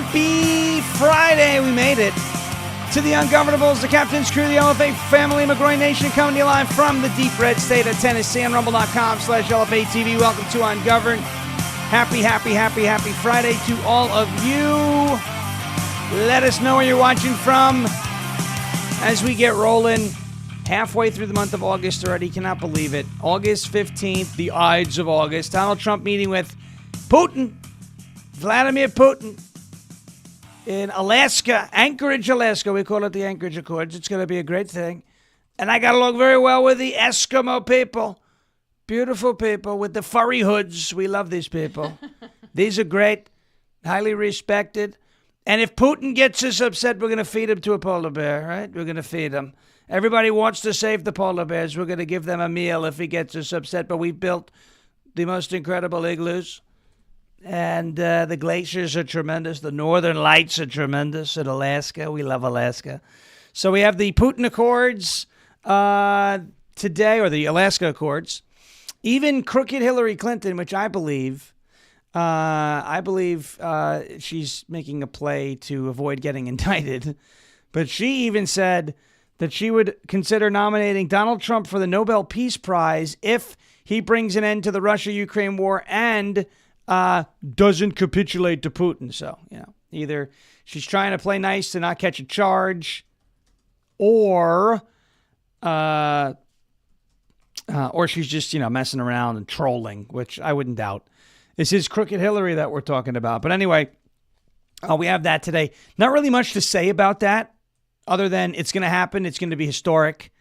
Happy Friday. We made it to the Ungovernables, the Captain's Crew, the LFA family, McGroin Nation, coming to you live from the deep red state of Tennessee on rumble.com/LFA TV. Welcome to Ungoverned. Happy Friday to all of you. Let us know where you're watching from as we get rolling. Halfway through the month of August already. Cannot believe it. August 15th, the Ides of August. Donald Trump meeting with Putin, Vladimir Putin, in Alaska, Anchorage, Alaska. We call it the Anchorage Accords. It's going to be a great thing. And I got along very well with the Eskimo people. Beautiful people with the furry hoods. We love these people. These are great, highly respected. And if Putin gets us upset, we're going to feed him to a polar bear, right? We're going to feed him. Everybody wants to save the polar bears. We're going to give them a meal if he gets us upset. But we've built the most incredible igloos. And the glaciers are tremendous. The northern lights are tremendous in Alaska. We love Alaska. So we have the Putin Accords today, or the Alaska Accords. Even crooked Hillary Clinton, which I believe she's making a play to avoid getting indicted. But she even said that she would consider nominating Donald Trump for the Nobel Peace Prize if he brings an end to the Russia-Ukraine war and doesn't capitulate to Putin. So, either she's trying to play nice to not catch a charge, or she's just, messing around and trolling, which I wouldn't doubt. This is crooked Hillary that we're talking about. But anyway, we have that today. Not really much to say about that, other than it's going to happen. It's going to be historic.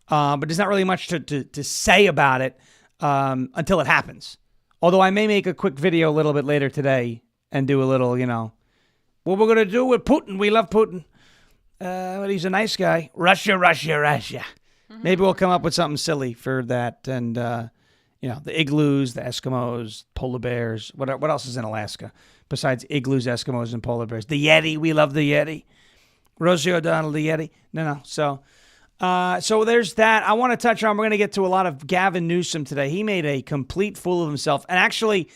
But there's not really much to say about it until it happens. Although I may make a quick video a little bit later today and do a little, what we're going to do with Putin. We love Putin. But he's a nice guy. Russia. Mm-hmm. Maybe we'll come up with something silly for that. And, the igloos, the Eskimos, polar bears. What else is in Alaska besides igloos, Eskimos, and polar bears? The Yeti. We love the Yeti. Rosie O'Donnell, the Yeti. No. So there's that. I want to touch on, we're going to get to a lot of Gavin Newsom today. He made a complete fool of himself. And actually,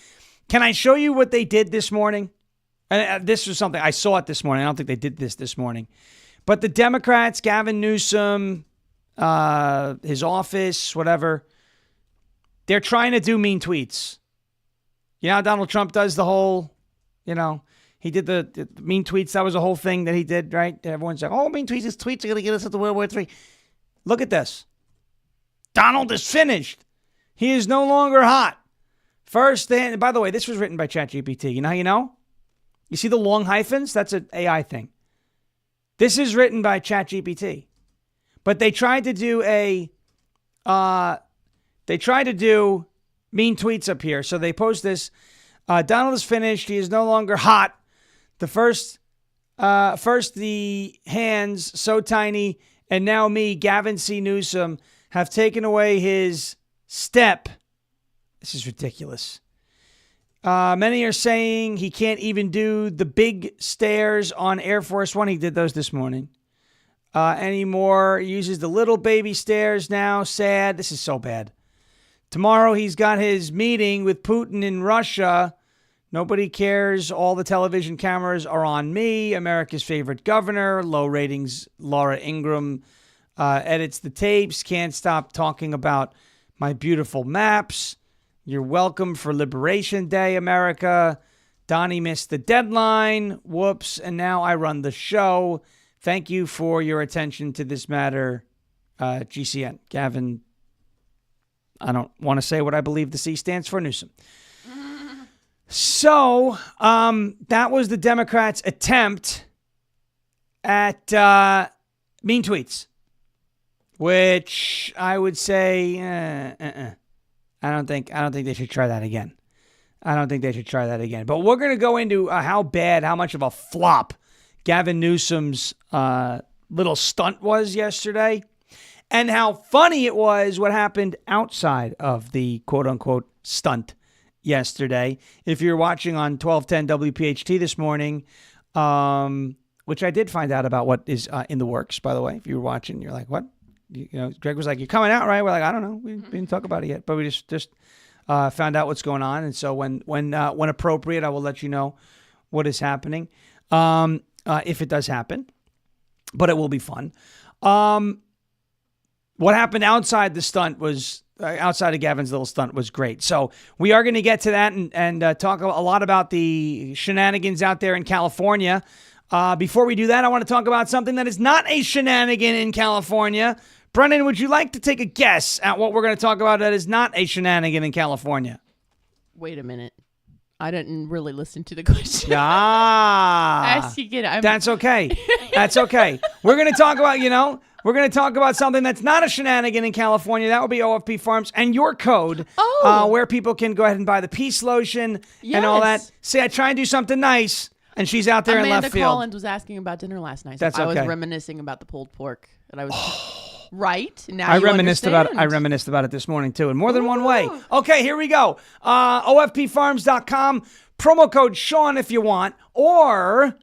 can I show you what they did this morning? And this was something, I saw it this morning. I don't think they did this morning. But the Democrats, Gavin Newsom, his office, whatever, they're trying to do mean tweets. Donald Trump does the whole, he did the mean tweets. That was a whole thing that he did, right? Everyone's like, mean tweets. His tweets are going to get us into World War III. Look at this. Donald is finished. He is no longer hot. First, by the way, this was written by ChatGPT. You know how you know? You see the long hyphens? That's an AI thing. This is written by ChatGPT. But they tried to do mean tweets up here. So they post this. Donald is finished. He is no longer hot. The first the hands so tiny, and now me, Gavin C. Newsom, have taken away his step. This is ridiculous. Many are saying he can't even do the big stairs on Air Force One. He did those this morning. Anymore. He uses the little baby stairs now. Sad. This is so bad. Tomorrow he's got his meeting with Putin in Russia. Nobody cares. All the television cameras are on me. America's favorite governor. Low ratings. Laura Ingraham edits the tapes. Can't stop talking about my beautiful maps. You're welcome for Liberation Day, America. Donnie missed the deadline. Whoops. And now I run the show. Thank you for your attention to this matter. GCN. Gavin, I don't want to say what I believe the C stands for, Newsom. So, that was the Democrats' attempt at mean tweets, which I would say, I don't think they should try that again. But we're going to go into how much of a flop Gavin Newsom's little stunt was yesterday, and how funny it was what happened outside of the quote-unquote stunt yesterday. If you're watching on 1210 WPHT this morning, which I did find out about what is in the works, by the way. If you were watching, you're like, what? Greg was like, you're coming out, right? We're like, I don't know. We didn't talk about it yet, but we just found out what's going on. And so when appropriate, I will let you know what is happening. if it does happen. But it will be fun. What happened outside the stunt was, outside of Gavin's little stunt was great. So we are going to get to that and talk a lot about the shenanigans out there in California. Before we do that, I want to talk about something that is not a shenanigan in California. Brennan, would you like to take a guess at what we're going to talk about that is not a shenanigan in California? Wait a minute. I didn't really listen to the question. Ask you again. That's okay. That's okay. We're going to talk about, we're going to talk about something that's not a shenanigan in California. That would be OFP Farms and your code, where people can go ahead and buy the peace lotion and all that. See, I try and do something nice, and she's out there in left field. Amanda Collins was asking about dinner last night. So That's okay. I was reminiscing about the pulled pork. And I was right. Now I reminisced about it this morning, too, in more than one way. Okay, here we go. OFPFarms.com. Promo code Sean if you want, or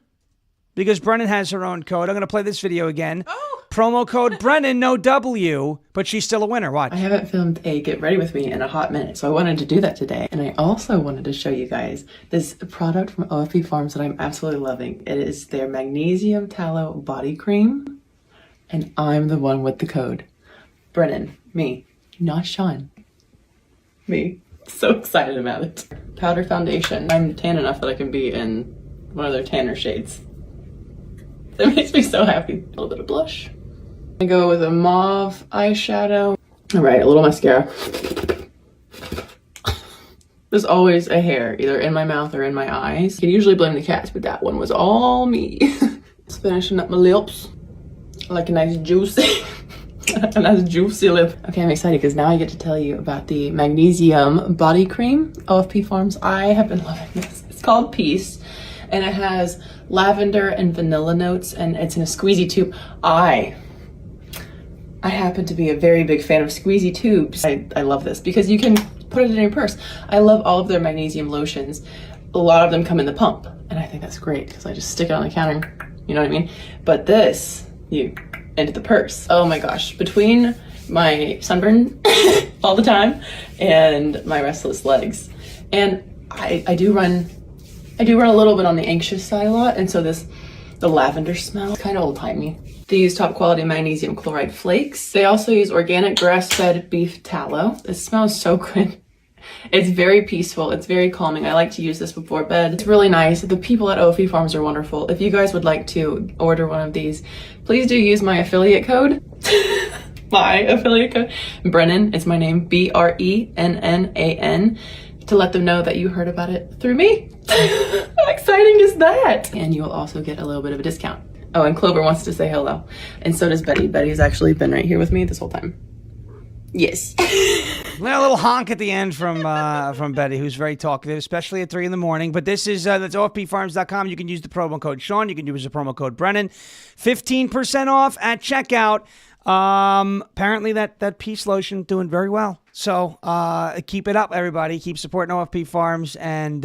because Brennan has her own code, I'm going to play this video again. Promo code Brennan, no W, but she's still a winner. Watch. I haven't filmed a Get Ready With Me in a hot minute, so I wanted to do that today. And I also wanted to show you guys this product from OFP Farms that I'm absolutely loving. It is their Magnesium Tallow Body Cream, and I'm the one with the code. Brennan, me, not Sean. Me. So excited about it. Powder foundation. I'm tan enough that I can be in one of their tanner shades. That makes me so happy. A little bit of blush. I go with a mauve eyeshadow. All right, a little mascara. There's always a hair either in my mouth or in my eyes. You can usually blame the cats, but that one was all me. Just finishing up my lips. I like a nice juicy, a nice juicy lip. Okay, I'm excited because now I get to tell you about the Magnesium Body Cream, OFP Farms. I have been loving this. It's called Peace, and it has lavender and vanilla notes, and it's in a squeezy tube. I happen to be a very big fan of squeezy tubes. I love this because you can put it in your purse. I love all of their magnesium lotions. A lot of them come in the pump, and I think that's great because I just stick it on the counter, you know what I mean? But this, you into the purse. Oh my gosh, between my sunburn all the time and my restless legs. And I do run a little bit on the anxious side a lot, and so the lavender smell, kind of old-timey. They use top quality magnesium chloride flakes. They also use organic grass-fed beef tallow. This smells so good. It's very peaceful. It's very calming. I like to use this before bed. It's really nice. The people at OFP Farms are wonderful. If you guys would like to order one of these, please do use my affiliate code. My affiliate code. Brennan, it's my name, BRENNAN, to let them know that you heard about it through me. How exciting is that? And you will also get a little bit of a discount. Oh, and Clover wants to say hello. And so does Betty. Betty's actually been right here with me this whole time. Yes. A little honk at the end from Betty, who's very talkative, especially at 3 a.m. But this is, that's OFPFarms.com. You can use the promo code Sean. You can use the promo code Brennan. 15% off at checkout. Apparently that peace lotion doing very well. So keep it up, everybody. Keep supporting OFP Farms, and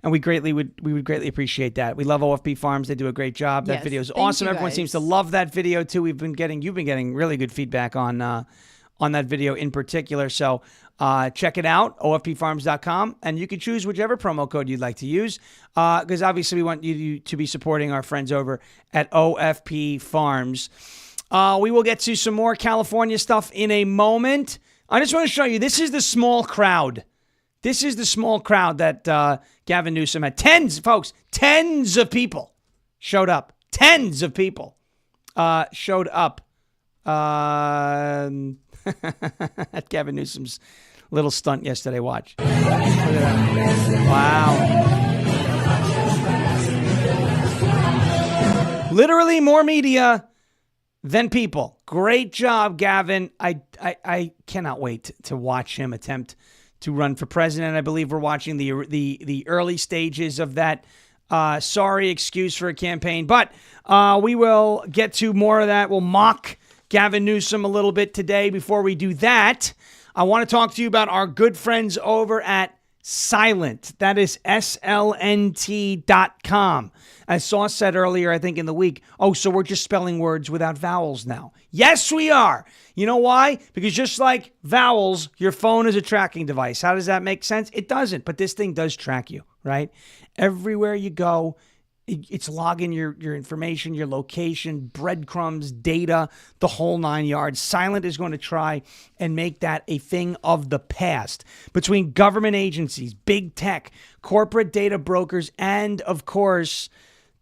we would greatly appreciate that. We love OFP Farms. They do a great job. That video is awesome. Everyone seems to love that video too. You've been getting really good feedback on that video in particular. So check it out, OFPFarms.com, and you can choose whichever promo code you'd like to use, because obviously we want you to be supporting our friends over at OFP Farms. We will get to some more California stuff in a moment. I just want to show you, this is the small crowd. This is the small crowd that Gavin Newsom had. Tens of people showed up. Tens of people showed up at Gavin Newsom's little stunt yesterday. Watch. Look at that. Wow. Literally more media than people. Great job, Gavin. I cannot wait to watch him attempt to run for president. I believe we're watching the early stages of that sorry excuse for a campaign. But we will get to more of that. We'll mock Gavin Newsom a little bit today. Before we do that, I want to talk to you about our good friends over at Silent. That is SLNT.com. As Sauce said earlier, I think in the week, so we're just spelling words without vowels now. Yes, we are. You know why? Because just like vowels, your phone is a tracking device. How does that make sense? It doesn't, but this thing does track you, right? Everywhere you go, It's logging your information, your location, breadcrumbs, data, the whole 9 yards. Silent is going to try and make that a thing of the past. Between government agencies, big tech, corporate data brokers, and, of course,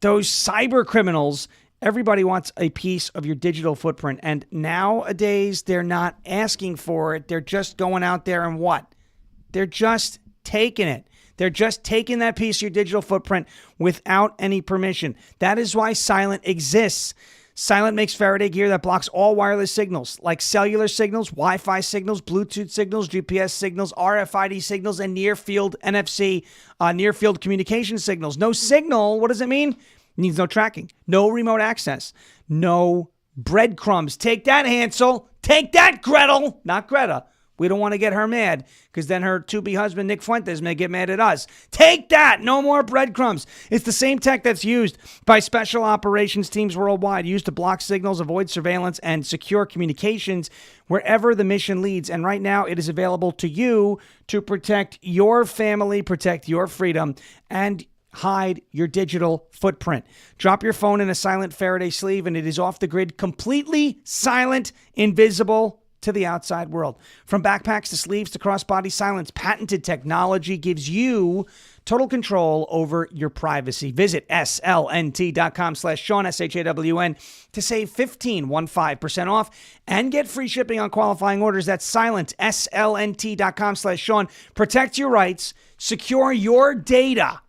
those cyber criminals, everybody wants a piece of your digital footprint. And nowadays, they're not asking for it. They're just going out there and what? They're just taking it. They're just taking that piece of your digital footprint without any permission. That is why Silent exists. Silent makes Faraday gear that blocks all wireless signals, like cellular signals, Wi-Fi signals, Bluetooth signals, GPS signals, RFID signals, and near-field NFC, near-field communication signals. No signal, what does it mean? It means no tracking, no remote access, no breadcrumbs. Take that, Hansel. Take that, Gretel. Not Greta. We don't want to get her mad because then her to-be husband, Nick Fuentes, may get mad at us. Take that. No more breadcrumbs. It's the same tech that's used by special operations teams worldwide, used to block signals, avoid surveillance, and secure communications wherever the mission leads. And right now, it is available to you to protect your family, protect your freedom, and hide your digital footprint. Drop your phone in a silent Faraday sleeve, and it is off the grid, completely silent, invisible to the outside world. From backpacks to sleeves to crossbody, Silent's patented technology gives you total control over your privacy. Visit slnt.com/Sean, SHAWN, to save 15% off and get free shipping on qualifying orders. That's Silent, slnt.com/Sean. Protect your rights, secure your data,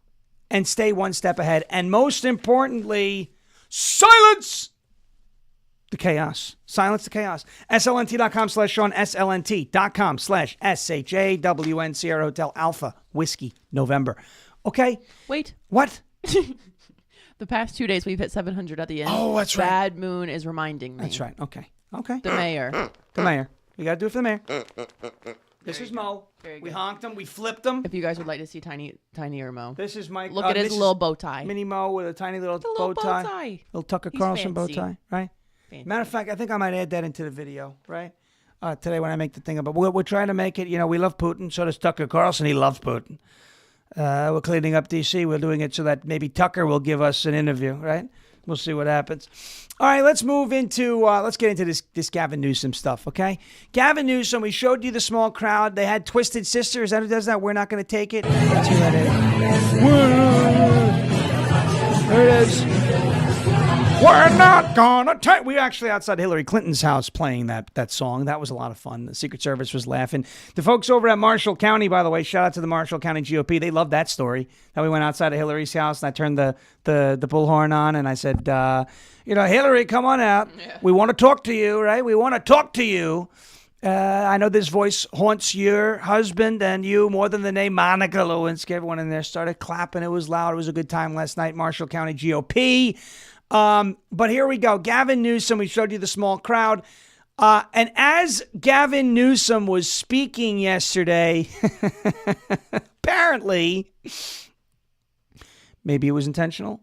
and stay one step ahead. And most importantly, silence the chaos. Silence the chaos. slnt.com/Sean, slnt.com/SHAWN, Sierra Hotel Alpha Whiskey November. Okay? Wait. What? The past 2 days we've hit 700 at the end. Oh, that's right. Bad Moon is reminding me. That's right. Okay. Okay. The mayor. The mayor. We got to do it for the mayor. This is Mo. Very We good. honked him. We flipped him. If you guys would like to see tinier Mo. This is Mike. Look at his little bow tie. Mini Mo with a tiny little, little bow tie. Little Tucker He's Carlson bow fancy. tie, right? Fancy. Matter of fact, I think I might add that into the video, right? Today when I make the thing about, we're trying to make it, we love Putin. So does Tucker Carlson. He loves Putin. We're cleaning up D.C. We're doing it so that maybe Tucker will give us an interview, right? We'll see what happens. All right, let's move into, let's get into this Gavin Newsom stuff, okay? Gavin Newsom, we showed you the small crowd. They had Twisted Sister. Is that who does that? We're not going to take it. Let's hear that is. There it is. We're not gonna take. We were actually outside Hillary Clinton's house playing that song. That was a lot of fun. The Secret Service was laughing. The folks over at Marshall County, by the way, shout out to the Marshall County GOP. They loved that story. That we went outside of Hillary's house and I turned the bullhorn on and I said, Hillary, come on out. Yeah. We want to talk to you, right? We want to talk to you. I know this voice haunts your husband and you more than the name Monica Lewinsky. Everyone in there started clapping. It was loud. It was a good time last night. Marshall County GOP. But here we go. Gavin Newsom, we showed you the small crowd. And as Gavin Newsom was speaking yesterday, apparently, maybe it was intentional.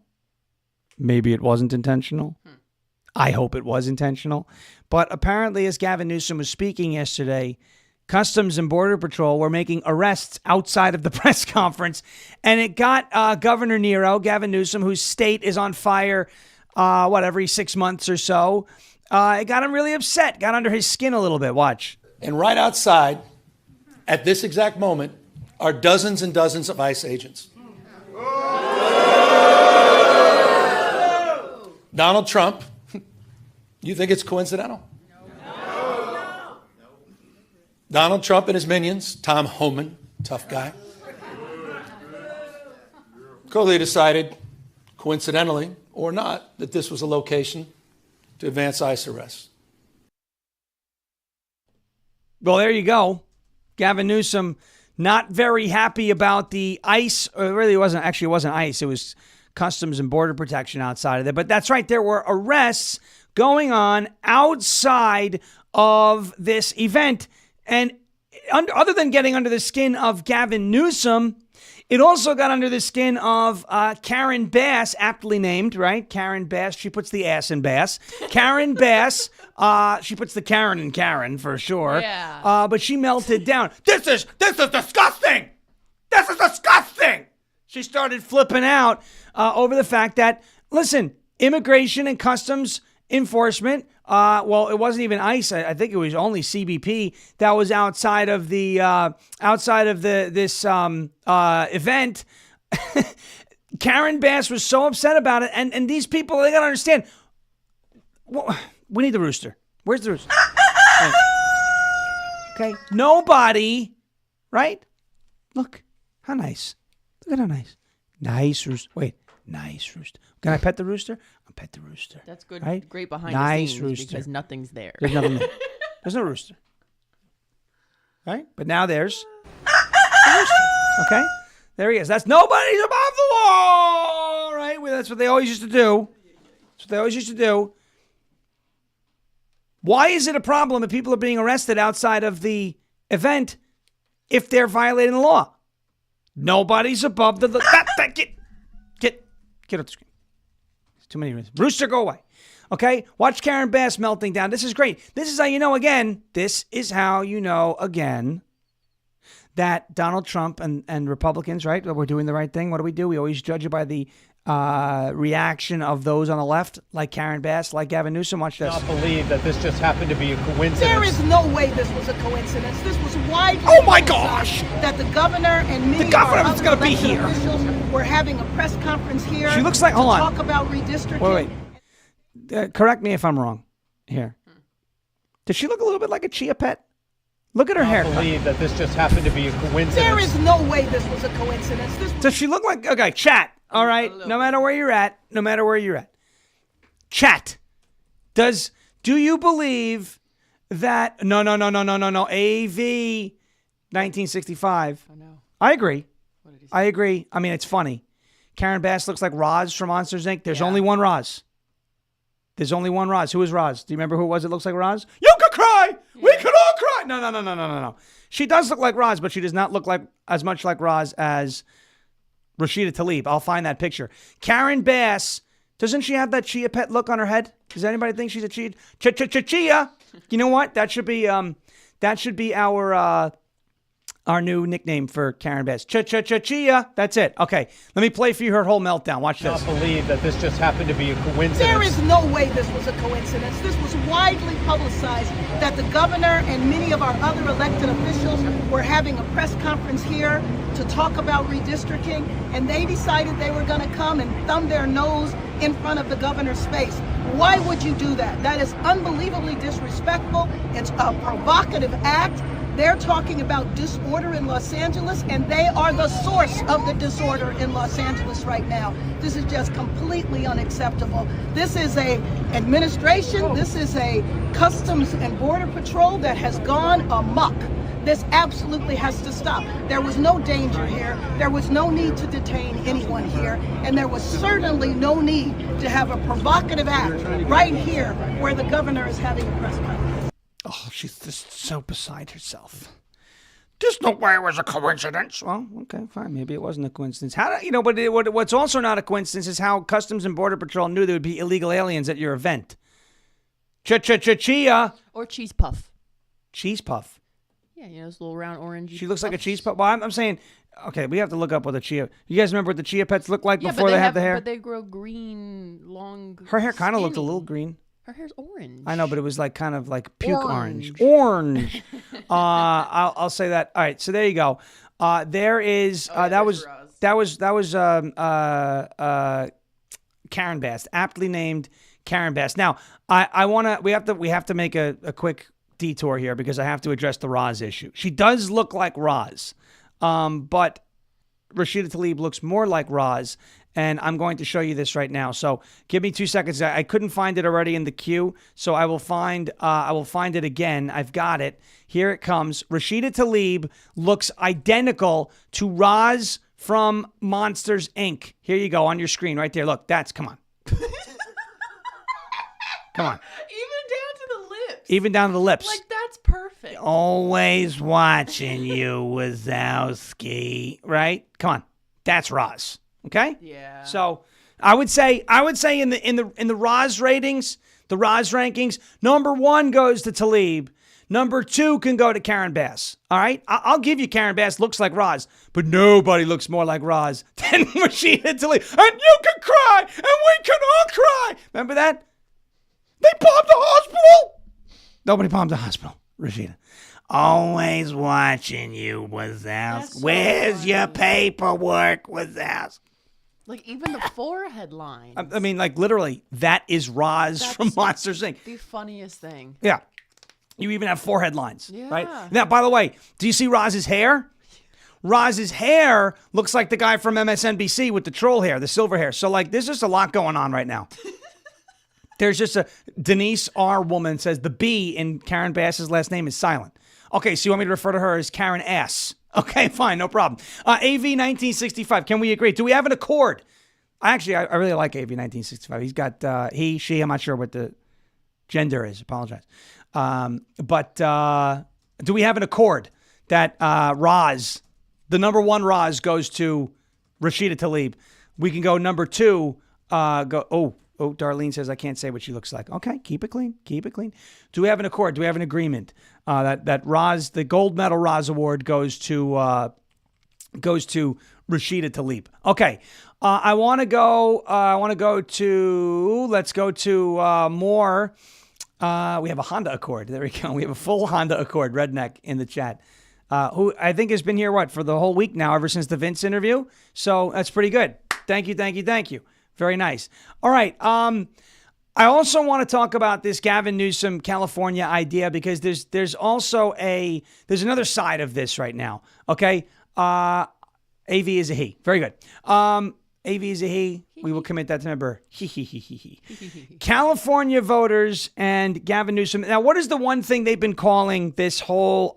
Maybe it wasn't intentional. I hope it was intentional. But apparently, as Gavin Newsom was speaking yesterday, Customs and Border Patrol were making arrests outside of the press conference. And it got Governor Nero, Gavin Newsom, whose state is on fire, every 6 months or so. It got him really upset, got under his skin a little bit. Watch. And right outside, at this exact moment, are dozens and dozens of ICE agents. Donald Trump, you think it's coincidental? No. Donald Trump and his minions, Tom Homan, tough guy, clearly decided, coincidentally or not, that this was a location to advance ICE arrests. Well, there you go. Gavin Newsom not very happy about the ICE, or really it wasn't ICE, it was Customs and Border Protection outside of there. But that's right, there were arrests going on outside of this event. And other than getting under the skin of Gavin Newsom, it also got under the skin of Karen Bass, aptly named, right? Karen Bass, she puts the ass in Bass. Karen Bass, she puts the Karen in Karen for sure. Yeah. But she melted down. This is disgusting. This is disgusting. She started flipping out over the fact that, listen, immigration and customs enforcement, well, it wasn't even ICE. I think it was only CBP that was outside of the this event. Karen Bass was so upset about it, and these people, they gotta understand. Well, we need the rooster. Where's the rooster? Right. Okay, nobody, right? Look how nice. Look at how nice. Nice rooster. Wait, nice rooster. Can I pet the rooster? I'll pet the rooster. That's good. Right? Great behind Nice the scenes rooster. because nothing's there. There's nothing there. There's no rooster. Right? But now there's the rooster. Okay? There he is. That's nobody's above the law. Right? Well, that's what they always used to do. That's what they always used to do. Why is it a problem if people are being arrested outside of the event if they're violating the law? Nobody's above the law. Get off the screen. There's too many reasons. Rooster, go away. Okay? Watch Karen Bass melting down. This is great. This is how you know again. This is how you know again that Donald Trump and Republicans, right? We're doing the right thing. What do? We always judge it by the reaction of those on the left, like Karen Bass, like Gavin Newsom. Watch this. I cannot believe that this just happened to be a coincidence. There is no way this was a coincidence. This was widely Oh my gosh! that the governor and many The governor of our was gonna be elected here. officials were having a press conference here. She looks like- to hold on. talk about redistricting. Wait. Correct me if I'm wrong here. Does she look a little bit like a chia pet? Look at her I haircut. cannot believe that this just happened to be a coincidence. There is no way this was a coincidence. Does she look like, okay, chat, all right? No matter where you're at. Chat. Do you believe that, no, AV 1965. Oh, no. I agree. What did he say? I agree. I mean, it's funny. Karen Bass looks like Roz from Monsters, Inc. There's only one Roz. There's only one Roz. Who is Roz? Do you remember who it was that looks like Roz? You could cry! We could all cry! No. She does look like Roz, but she does not look like as much like Roz as Rashida Tlaib. I'll find that picture. Karen Bass, doesn't she have that chia pet look on her head? Does anybody think she's a chia? Chia. You know what? That should be our new nickname for Karen Bass. Chia. That's it. Okay. Let me play for you her whole meltdown. Watch I this. cannot believe that this just happened to be a coincidence. There is no way this was a coincidence. This was widely publicized that the governor and many of our other elected officials were having a press conference here to talk about redistricting, and they decided they were going to come and thumb their nose in front of the governor's face. Why would you do that? That is unbelievably disrespectful. It's a provocative act. They're talking about disorder in Los Angeles, and they are the source of the disorder in Los Angeles right now. This is just completely unacceptable. This is a administration, this is a Customs and Border Patrol that has gone amok. This absolutely has to stop. There was no danger here. There was no need to detain anyone here. And there was certainly no need to have a provocative act right here where the governor is having a press conference. Oh, she's just so beside herself. There's no way it was a coincidence. Well, okay, fine. Maybe it wasn't a coincidence. But what's also not a coincidence is how Customs and Border Patrol knew there would be illegal aliens at your event. Chia. Or cheese puff. Cheese puff. Yeah, those little round orange. She looks like a cheese puff. Well, I'm saying, okay, we have to look up what the chia. You guys remember what the chia pets look like before they have the hair? But they grow green, long. Her hair kind of looked a skinny. little green. Her hair's orange. I know, but it was like kind of like puke orange. Orange. I'll say that. All right, so there you go. There is that was Karen Bass, aptly named Karen Bass. Now we have to make a quick detour here because I have to address the Roz issue. She does look like Roz, but Rashida Tlaib looks more like Roz. And I'm going to show you this right now. So give me 2 seconds. I couldn't find it already in the queue, so I will find it again. I've got it. Here it comes. Rashida Tlaib looks identical to Roz from Monsters, Inc. Here you go on your screen right there. Look, come on. Come on. Even down to the lips. Like, that's perfect. Always watching you, Wazowski. Right? Come on. That's Roz. Okay? Yeah. So I would say in the Roz ratings, the Roz rankings, number 1 goes to Tlaib. Number 2 can go to Karen Bass. All right? I'll give you Karen Bass looks like Roz, but nobody looks more like Roz than Rashida Tlaib. And you can cry, and we can all cry. Remember that? They bombed the hospital. Nobody bombed the hospital, Rashida. Always watching you, Wazowski. So Where's funny. your paperwork, Wazowski? Like, even the 4 headlines. I mean, like, literally, that is Roz from Monsters, Inc. The funniest thing. Yeah. You even have 4 headlines, Yeah. right? Now, by the way, do you see Roz's hair? Roz's hair looks like the guy from MSNBC with the troll hair, the silver hair. So, like, there's just a lot going on right now. There's just Denise R. woman says the B in Karen Bass's last name is silent. Okay, so you want me to refer to her as Karen S. Okay, fine, no problem. AV 1965, can we agree? Do we have an accord? I really like AV 1965. He's got he, she, I'm not sure what the gender is. Apologize. But do we have an accord that Roz, the number 1 Roz goes to Rashida Tlaib? We can go number 2, Darlene says I can't say what she looks like. Okay, keep it clean. Keep it clean. Do we have an accord? Do we have an agreement that Roz, the gold medal Roz award goes to Rashida Tlaib? Okay, I want to go. Let's go to more. We have a Honda Accord. There we go. We have a full Honda Accord. Redneck in the chat, who I think has been here for the whole week now, ever since the Vince interview. So that's pretty good. Thank you. Very nice. All right. I also want to talk about this Gavin Newsom California idea because there's also there's another side of this right now. Okay. AV is a he. Very good. AV is a he. We will commit that to member. California voters and Gavin Newsom. Now, what is the one thing they've been calling this whole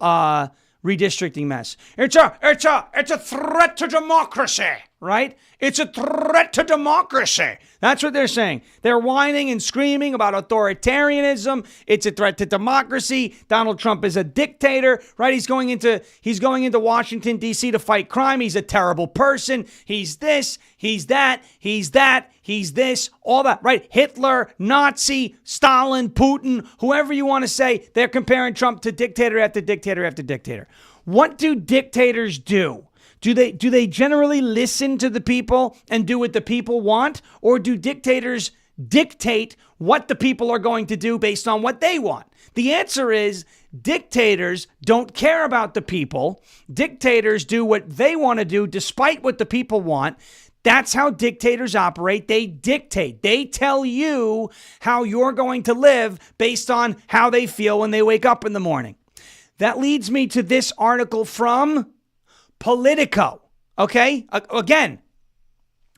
redistricting mess? It's a threat to democracy, right? It's a threat to democracy. That's what they're saying. They're whining and screaming about authoritarianism. It's a threat to democracy. Donald Trump is a dictator, right? He's going into Washington, D.C. to fight crime. He's a terrible person. He's this, he's that, he's this, all that, right? Hitler, Nazi, Stalin, Putin, whoever you want to say, they're comparing Trump to dictator after dictator after dictator. What do dictators do? Do they generally listen to the people and do what the people want? Or do dictators dictate what the people are going to do based on what they want? The answer is dictators don't care about the people. Dictators do what they want to do despite what the people want. That's how dictators operate. They dictate. They tell you how you're going to live based on how they feel when they wake up in the morning. That leads me to this article from Politico. Okay? Again,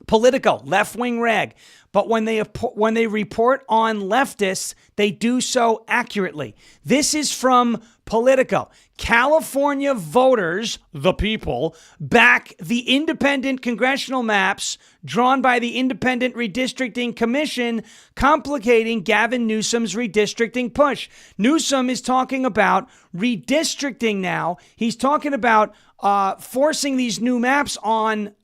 Politico, left-wing rag. But when they report on leftists, they do so accurately. This is from Politico. California voters, the people, back the independent congressional maps drawn by the Independent Redistricting Commission, complicating Gavin Newsom's redistricting push. Newsom is talking about redistricting now. He's talking about forcing these new maps on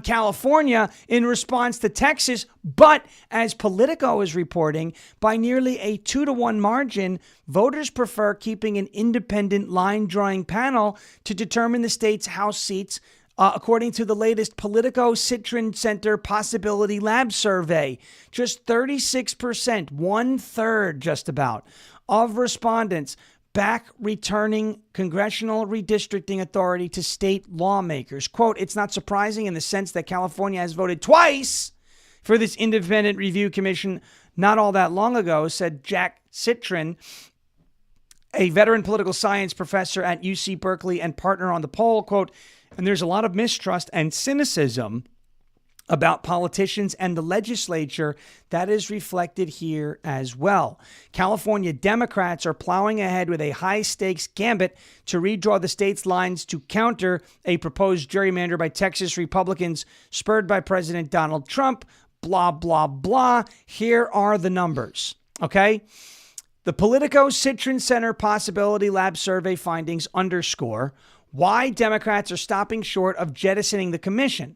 California in response to Texas. But as Politico is reporting, by nearly a 2-to-1 margin, voters prefer keeping an independent line-drawing panel to determine the state's House seats, according to the latest Politico Citron Center Possibility Lab survey. Just 36%, 1/3 just about, of respondents back returning congressional redistricting authority to state lawmakers. Quote, it's not surprising in the sense that California has voted twice for this independent review commission not all that long ago, said Jack Citron, a veteran political science professor at UC Berkeley and partner on the poll. Quote, and there's a lot of mistrust and cynicism about politicians and the legislature that is reflected here as well. California Democrats are plowing ahead with a high-stakes gambit to redraw the state's lines to counter a proposed gerrymander by Texas Republicans spurred by President Donald Trump. Blah, blah, blah. Here are the numbers, okay? The Politico Citron Center Possibility Lab survey findings underscore why Democrats are stopping short of jettisoning the commission.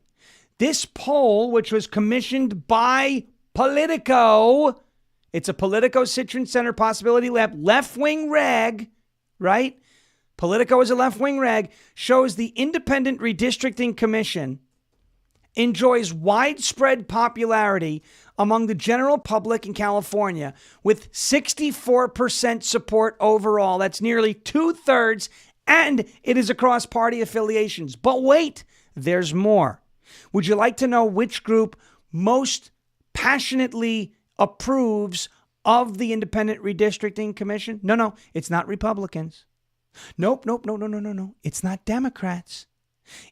This poll, which was commissioned by Politico, It's a Politico Citron Center Possibility Lab left-wing rag, right? Politico is a left-wing rag, shows the Independent Redistricting Commission enjoys widespread popularity among the general public in California with 64% support overall. That's nearly 2/3, and it is across party affiliations. But wait, there's more. Would you like to know which group most passionately approves of the Independent Redistricting Commission? No, it's not Republicans. Nope. It's not Democrats.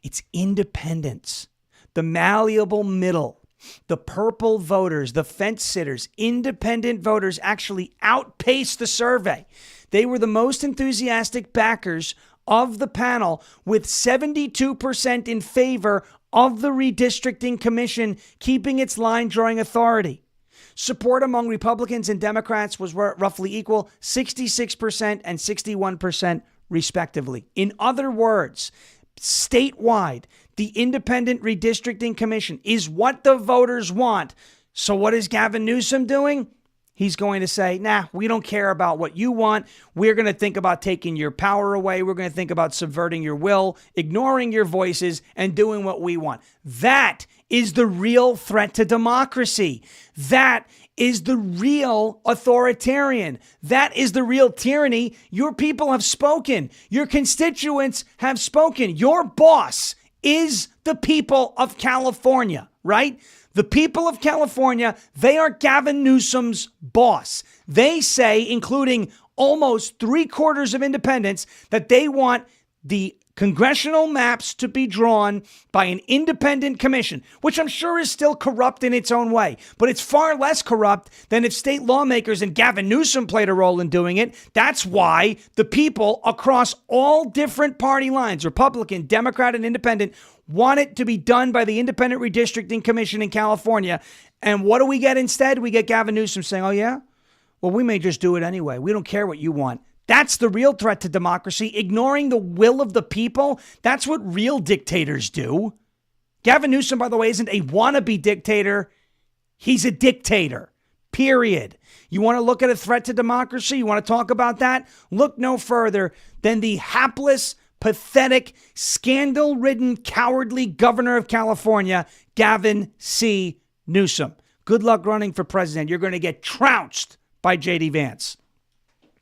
It's independents. The malleable middle, the purple voters, the fence sitters, independent voters actually outpaced the survey. They were the most enthusiastic backers of the panel, with 72% in favor of the Redistricting Commission keeping its line drawing authority. Support among Republicans and Democrats was roughly equal, 66% and 61% respectively. In other words, statewide, the Independent Redistricting Commission is what the voters want. So what is Gavin Newsom doing? He's going to say, nah, we don't care about what you want. We're going to think about taking your power away. We're going to think about subverting your will, ignoring your voices, and doing what we want. That is the real threat to democracy. That is the real authoritarian. That is the real tyranny. Your people have spoken. Your constituents have spoken. Your boss is the people of California, right? The people of California, they are Gavin Newsom's boss. They say, including almost 3/4 of independents, that they want the congressional maps to be drawn by an independent commission, which I'm sure is still corrupt in its own way. But it's far less corrupt than if state lawmakers and Gavin Newsom played a role in doing it. That's why the people across all different party lines, Republican, Democrat, and Independent, want it to be done by the Independent Redistricting Commission in California. And what do we get instead? We get Gavin Newsom saying, oh, yeah? Well, we may just do it anyway. We don't care what you want. That's the real threat to democracy, ignoring the will of the people. That's what real dictators do. Gavin Newsom, by the way, isn't a wannabe dictator. He's a dictator, period. You want to look at a threat to democracy? You want to talk about that? Look no further than the hapless, pathetic, scandal-ridden, cowardly governor of California, Gavin C. Newsom. Good luck running for president. You're going to get trounced by J.D. Vance.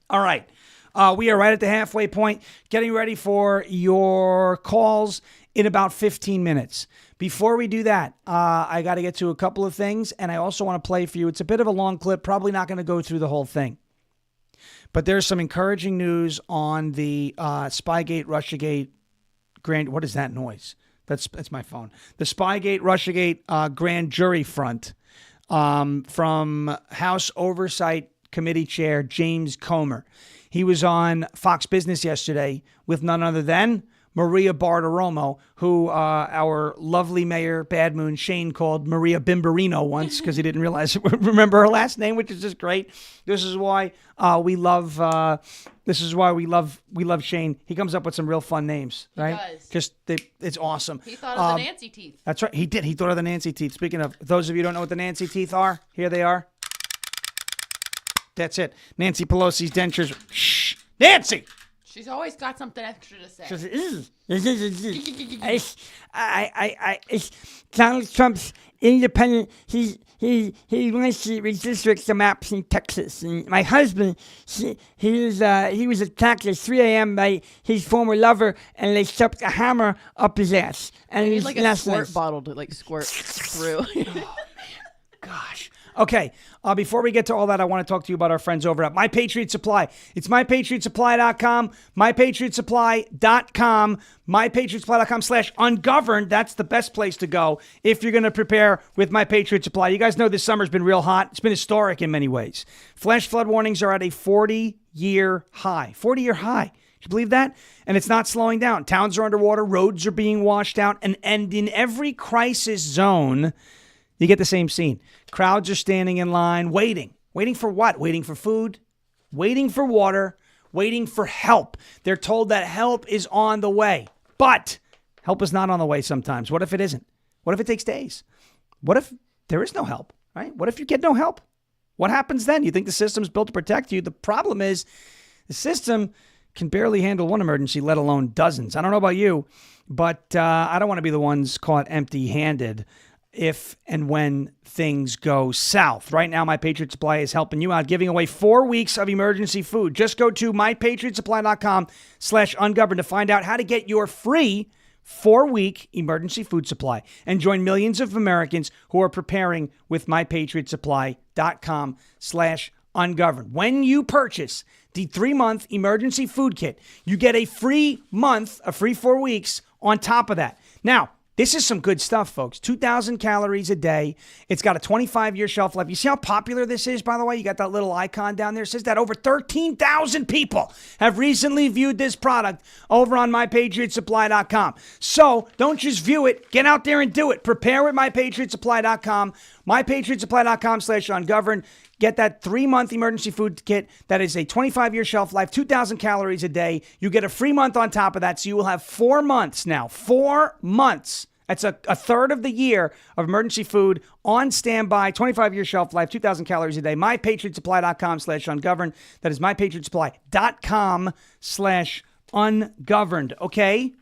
All right. We are right at the halfway point, getting ready for your calls in about 15 minutes. Before we do that, I got to get to a couple of things, and I also want to play for you. It's a bit of a long clip, probably not going to go through the whole thing. But there's some encouraging news on the Spygate, Russiagate, what is that noise? That's my phone. The Spygate, Russiagate grand jury front from House Oversight Committee Chair James Comer. He was on Fox Business yesterday with none other than Maria Bartiromo, who our lovely mayor, Bad Moon Shane, called Maria Bimberino once because he didn't remember her last name, which is just great. This is why we love Shane. He comes up with some real fun names, right? He does. It's awesome. He thought of the Nancy teeth. That's right. He did. He thought of the Nancy teeth. Speaking of, those of you who don't know what the Nancy teeth are, here they are. That's it. Nancy Pelosi's dentures. Shh. Nancy! She's always got something extra to say. It's Donald Trump's independent. He wants to redistrict the maps in Texas. And my husband, he was attacked at 3 a.m. by his former lover, and they shoved a hammer up his ass. And You he's need like a squirt bottle to like squirt through. Gosh. Okay, before we get to all that, I want to talk to you about our friends over at My Patriot Supply. It's MyPatriotSupply.com, MyPatriotSupply.com, MyPatriotSupply.com/ungoverned. That's the best place to go if you're going to prepare with My Patriot Supply. You guys know this summer's been real hot. It's been historic in many ways. Flash flood warnings are at a 40-year high. 40-year high. Can you believe that? And it's not slowing down. Towns are underwater. Roads are being washed out. And in every crisis zone, you get the same scene. Crowds are standing in line, waiting. Waiting for what? Waiting for food, waiting for water, waiting for help. They're told that help is on the way. But help is not on the way sometimes. What if it isn't? What if it takes days? What if there is no help, right? What if you get no help? What happens then? You think the system's built to protect you. The problem is the system can barely handle one emergency, let alone dozens. I don't know about you, but I don't want to be the ones caught empty-handed if and when things go south. Right now, My Patriot Supply is helping you out, giving away 4 weeks of emergency food. Just go to mypatriotsupply.com/ungoverned to find out how to get your free 4-week emergency food supply and join millions of Americans who are preparing with mypatriotsupply.com/ungoverned. When you purchase the 3-month emergency food kit, you get a free month, a free 4 weeks on top of that. Now, this is some good stuff, folks. 2,000 calories a day. It's got a 25-year shelf life. You see how popular this is, by the way? You got that little icon down there. It says that over 13,000 people have recently viewed this product over on mypatriotsupply.com. So don't just view it. Get out there and do it. Prepare with mypatriotsupply.com. mypatriotsupply.com/ungoverned. Get that 3-month emergency food kit that is a 25-year shelf life, 2,000 calories a day. You get a free month on top of that, so you will have 4 months now. 4 months. That's a third of the year of emergency food on standby, 25-year shelf life, 2,000 calories a day. mypatriotsupply.com/ungoverned. That is mypatriotsupply.com/ungoverned. Okay?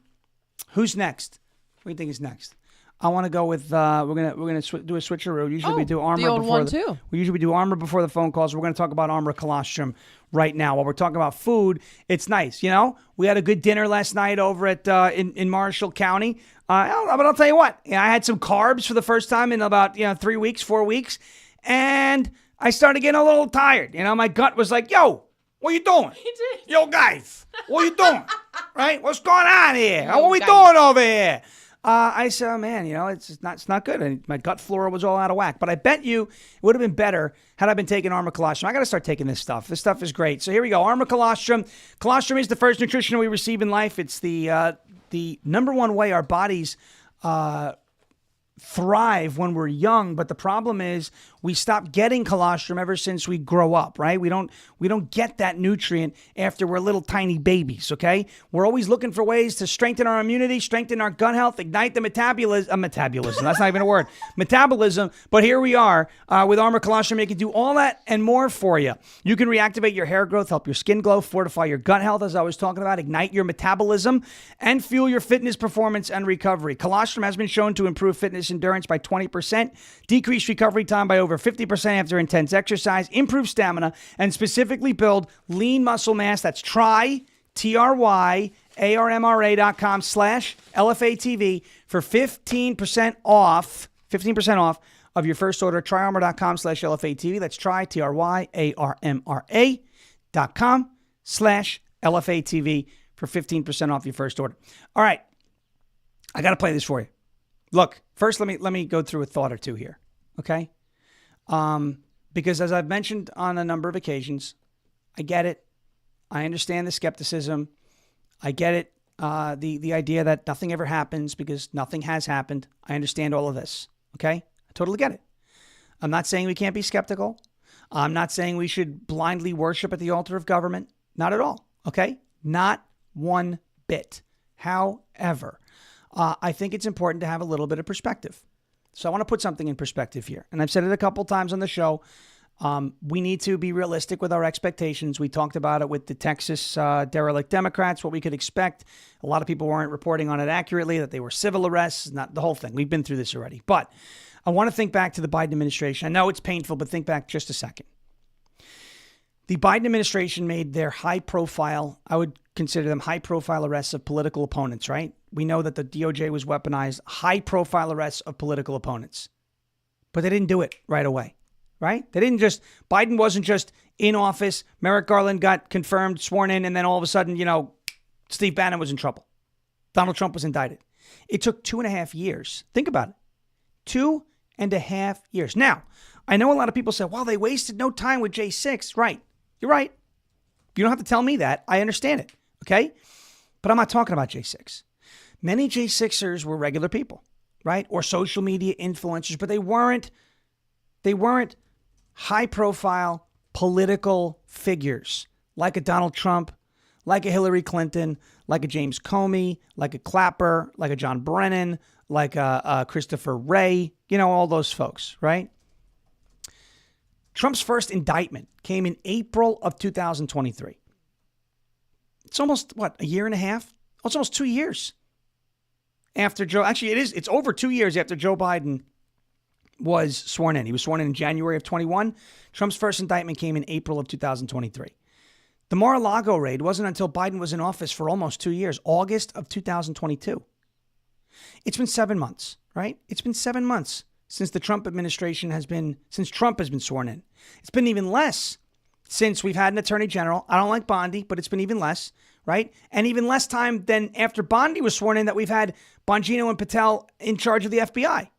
Who's next? What do you think is next? I want to go with we're gonna do a switcheroo. Usually we do armor the old before one too. We usually do armor before the phone calls. We're going to talk about armor colostrum right now. While we're talking about food, it's nice. You know, we had a good dinner last night over at in Marshall County. But I'll tell you what, I had some carbs for the first time in about 3 weeks, 4 weeks, and I started getting a little tired. My gut was like, "Yo, what you doing? Yo, guys, what you doing? Right? What's going on here? What we doing over here?" I said, "Oh, man, it's not good." And my gut flora was all out of whack. But I bet you it would have been better had I been taking Armor Colostrum. I got to start taking this stuff. This stuff is great. So here we go. Armor Colostrum. Colostrum is the first nutrition we receive in life. It's the number one way our bodies thrive when we're young, but the problem is we stop getting colostrum ever since we grow up, right? We don't get that nutrient after we're little tiny babies, okay? We're always looking for ways to strengthen our immunity, strengthen our gut health, ignite the metabolism, that's not even a word, metabolism, but here we are with Armor Colostrum. It can do all that and more for you. You can reactivate your hair growth, help your skin glow, fortify your gut health, as I was talking about, ignite your metabolism, and fuel your fitness, performance, and recovery. Colostrum has been shown to improve fitness endurance by 20%, decrease recovery time by over 50% after intense exercise, improve stamina, and specifically build lean muscle mass. That's tryarmra.com/LFA TV for 15% off of your first order. Tryarmor.com/LFA TV. That's tryarmra.com/LFA TV for 15% off your first order. All right. I got to play this for you. Look, first, let me go through a thought or two here, okay? Because as I've mentioned on a number of occasions, I get it. I understand the skepticism. I get it. The idea that nothing ever happens because nothing has happened. I understand all of this, okay? I totally get it. I'm not saying we can't be skeptical. I'm not saying we should blindly worship at the altar of government. Not at all, okay? Not one bit. However, I think it's important to have a little bit of perspective. So I want to put something in perspective here. And I've said it a couple times on the show. We need to be realistic with our expectations. We talked about it with the Texas derelict Democrats, what we could expect. A lot of people weren't reporting on it accurately, that they were civil arrests, not the whole thing. We've been through this already. But I want to think back to the Biden administration. I know it's painful, but think back just a second. The Biden administration made their high-profile, I would consider them high-profile arrests of political opponents, right? We know that the DOJ was weaponized, high-profile arrests of political opponents. But they didn't do it right away, right? Biden wasn't just in office, Merrick Garland got confirmed, sworn in, and then all of a sudden, Steve Bannon was in trouble. Donald Trump was indicted. It took 2.5 years. Think about it. 2.5 years. Now, I know a lot of people say, well, they wasted no time with J6. Right. You're right. You don't have to tell me that. I understand it. Okay? But I'm not talking about J6. Many J6ers were regular people, right? Or social media influencers, but they weren't high-profile political figures like a Donald Trump, like a Hillary Clinton, like a James Comey, like a Clapper, like a John Brennan, like a Christopher Wray, all those folks, right? Trump's first indictment came in April of 2023. It's almost, a year and a half? Oh, it's almost 2 years after Joe. Actually, it's over 2 years after Joe Biden was sworn in. He was sworn in January of 21. Trump's first indictment came in April of 2023. The Mar-a-Lago raid wasn't until Biden was in office for almost 2 years, August of 2022. It's been 7 months, right? It's been 7 months since the Trump administration since Trump has been sworn in. It's been even less since we've had an attorney general. I don't like Bondi, but it's been even less, right? And even less time than after Bondi was sworn in that we've had Bongino and Patel in charge of the FBI.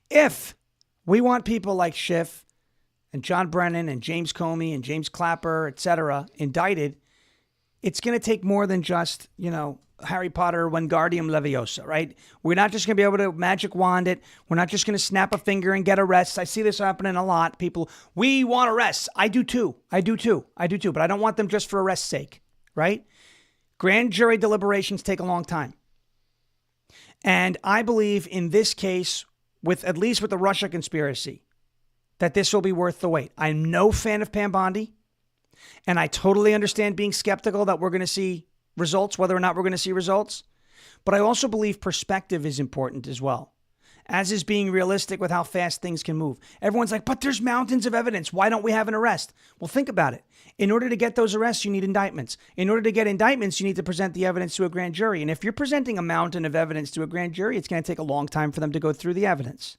If we want people like Schiff and John Brennan and James Comey and James Clapper, et cetera, indicted, it's going to take more than just, Harry Potter, Wingardium Leviosa, right? We're not just going to be able to magic wand it. We're not just going to snap a finger and get arrests. I see this happening a lot. People, we want arrests. I do too. But I don't want them just for arrest's sake, right? Grand jury deliberations take a long time. And I believe in this case, at least with the Russia conspiracy, that this will be worth the wait. I'm no fan of Pam Bondi, and I totally understand being skeptical that we're going to see results, whether or not we're going to see results. But I also believe perspective is important as well, as is being realistic with how fast things can move. Everyone's like, but there's mountains of evidence. Why don't we have an arrest? Well, think about it. In order to get those arrests, you need indictments. In order to get indictments, you need to present the evidence to a grand jury. And if you're presenting a mountain of evidence to a grand jury, it's going to take a long time for them to go through the evidence.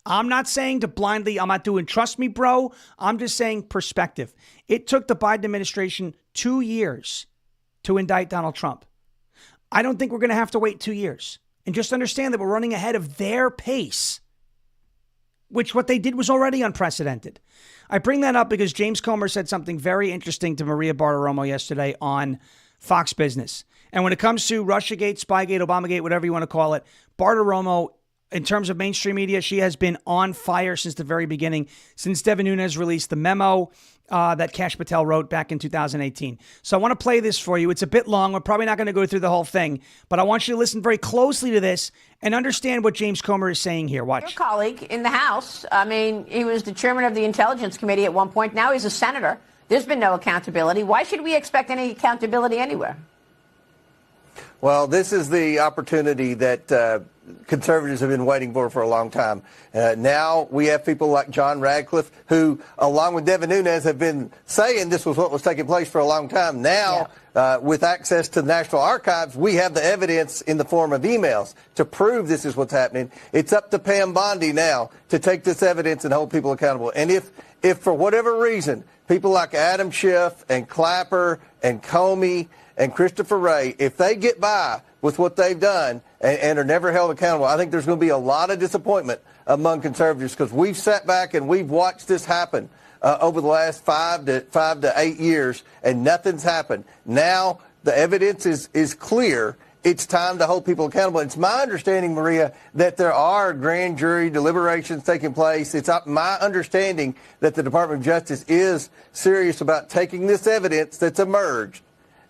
I'm not saying to blindly, I'm not doing trust me, bro. I'm just saying perspective. It took the Biden administration 2 years to indict Donald Trump. I don't think we're going to have to wait 2 years. And just understand that we're running ahead of their pace, which what they did was already unprecedented. I bring that up because James Comer said something very interesting to Maria Bartiromo yesterday on Fox Business. And when it comes to Russiagate, Spygate, Obamagate, whatever you want to call it, Bartiromo, in terms of mainstream media, she has been on fire since the very beginning, since Devin Nunes released the memo that Kash Patel wrote back in 2018. So I want to play this for you. It's a bit long. We're probably not going to go through the whole thing, but I want you to listen very closely to this and understand what James Comer is saying here. Watch. Your colleague in the House, he was the chairman of the Intelligence Committee at one point. Now he's a senator. There's been no accountability. Why should we expect any accountability anywhere? Well, this is the opportunity that conservatives have been waiting for a long time. Now we have people like John Radcliffe, who, along with Devin Nunes, have been saying this was what was taking place for a long time. Now, with access to the National Archives, we have the evidence in the form of emails to prove this is what's happening. It's up to Pam Bondi now to take this evidence and hold people accountable. And if for whatever reason, people like Adam Schiff and Clapper and Comey and Christopher Wray, if they get by with what they've done and are never held accountable, I think there's going to be a lot of disappointment among conservatives, because we've sat back and we've watched this happen over the last 5 to 8 years, and nothing's happened. Now the evidence is clear. It's time to hold people accountable. It's my understanding, Maria, that there are grand jury deliberations taking place. It's my understanding that the Department of Justice is serious about taking this evidence that's emerged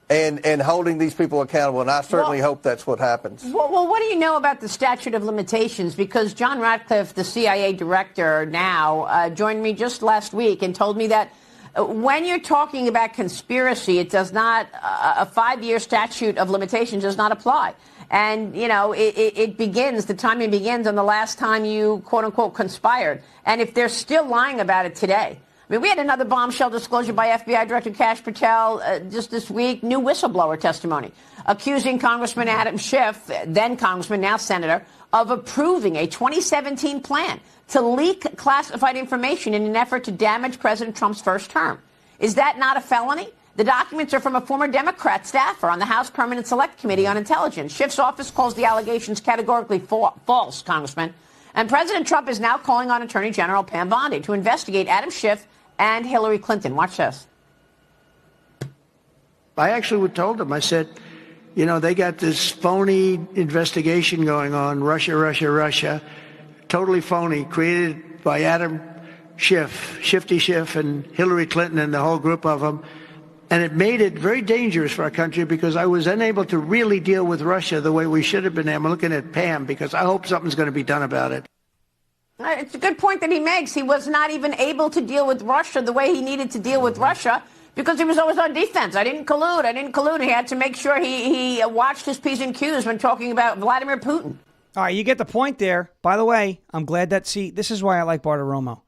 and holding these people accountable, and I certainly hope that's what happens. Well, what do you know about the statute of limitations? Because John Ratcliffe, the CIA director now, joined me just last week and told me that when you're talking about conspiracy, it does not, a 5-year statute of limitations does not apply. And, it begins, the timing begins on the last time you, quote unquote, conspired. And if they're still lying about it today, we had another bombshell disclosure by FBI Director Kash Patel just this week, new whistleblower testimony, accusing Congressman Adam Schiff, then Congressman, now Senator, of approving a 2017 plan to leak classified information in an effort to damage President Trump's first term. Is that not a felony? The documents are from a former Democrat staffer on the House Permanent Select Committee on Intelligence. Schiff's office calls the allegations categorically false, Congressman. And President Trump is now calling on Attorney General Pam Bondi to investigate Adam Schiff and Hillary Clinton. Watch this. I actually told them, I said, they got this phony investigation going on, Russia, totally phony, created by Adam Schiff, Shifty Schiff, and Hillary Clinton and the whole group of them. And it made it very dangerous for our country, because I was unable to really deal with Russia the way we should have been. I'm looking at Pam, because I hope something's going to be done about it. It's a good point that he makes. He was not even able to deal with Russia the way he needed to deal with Russia because he was always on defense. I didn't collude. He had to make sure he watched his P's and Q's when talking about Vladimir Putin. All right, you get the point there. By the way, I'm glad that, this is why I like Bartiromo.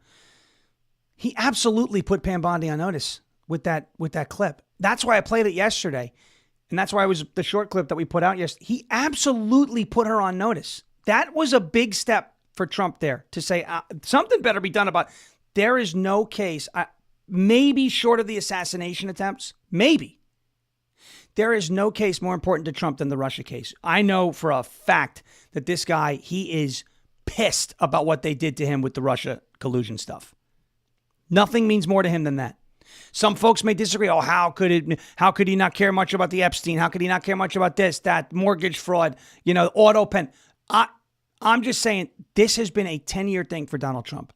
He absolutely put Pam Bondi on notice with that clip. That's why I played it yesterday. And that's why it was the short clip that we put out yesterday. He absolutely put her on notice. That was a big step for Trump there to say something better be done about. There is no case, maybe short of the assassination attempts, maybe. There is no case more important to Trump than the Russia case. I know for a fact that this guy, he is pissed about what they did to him with the Russia collusion stuff. Nothing means more to him than that. Some folks may disagree. Oh, how could he not care much about the Epstein? How could he not care much about this, that, mortgage fraud, auto pen? I'm just saying this has been a 10-year thing for Donald Trump.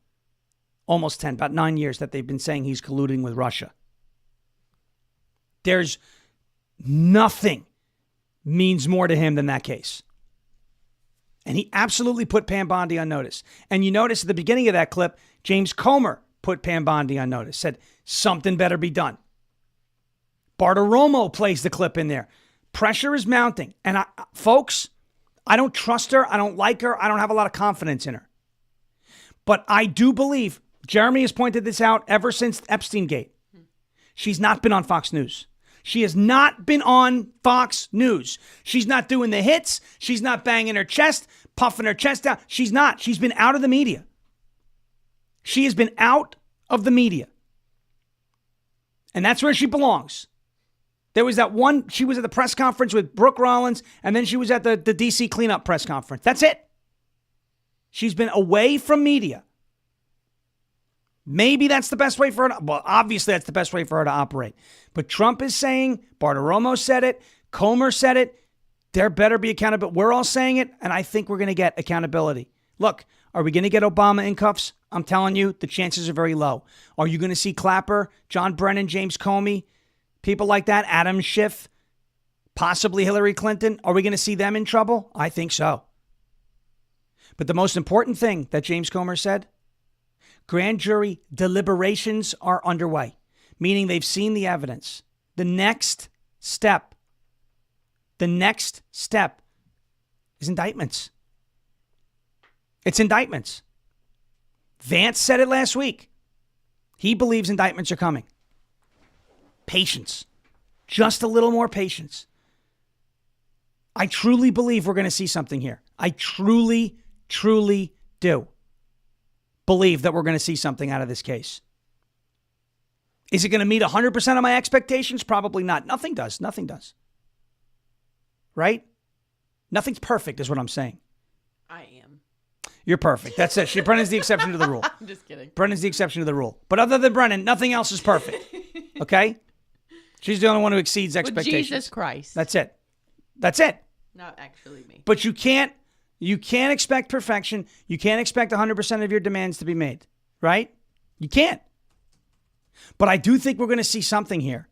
Almost 10, about 9 years that they've been saying he's colluding with Russia. There's nothing means more to him than that case. And he absolutely put Pam Bondi on notice. And you notice at the beginning of that clip, James Comer put Pam Bondi on notice, said something better be done. Bartiromo plays the clip in there. Pressure is mounting. And folks, I don't trust her. I don't like her. I don't have a lot of confidence in her. But I do believe, Jeremy has pointed this out ever since Epstein Gate. She's not been on Fox News. She has not been on Fox News. She's not doing the hits. She's not banging her chest, puffing her chest out. She's not. She's been out of the media. She has been out of the media. And that's where she belongs. There was that one, she was at the press conference with Brooke Rollins, and then she was at the DC cleanup press conference. That's it. She's been away from media. Maybe that's the best way for her well, obviously that's the best way for her to operate. But Trump is saying, Bartiromo said it, Comer said it, there better be accountability. We're all saying it, and I think we're going to get accountability. Look, are we going to get Obama in cuffs? I'm telling you, the chances are very low. Are you going to see Clapper, John Brennan, James Comey, people like that, Adam Schiff, possibly Hillary Clinton? Are we going to see them in trouble? I think so. But the most important thing that James Comer said, grand jury deliberations are underway, meaning they've seen the evidence. The next step is indictments. It's indictments. Vance said it last week. He believes indictments are coming. Patience. Just a little more patience. I truly believe we're going to see something here. I truly do believe that we're going to see something out of this case. Is it going to meet 100% of my expectations? Probably not. Nothing does. Right? Nothing's perfect is what I'm saying. I am. You're perfect. That's it. Brennan's the exception to the rule. I'm just kidding. Brennan's the exception to the rule. But other than Brennan, nothing else is perfect. Okay? She's the only one who exceeds expectations. Jesus Christ. That's it. Not actually me. But you can't expect perfection. You can't expect 100% of your demands to be made. Right? You can't. But I do think we're going to see something here.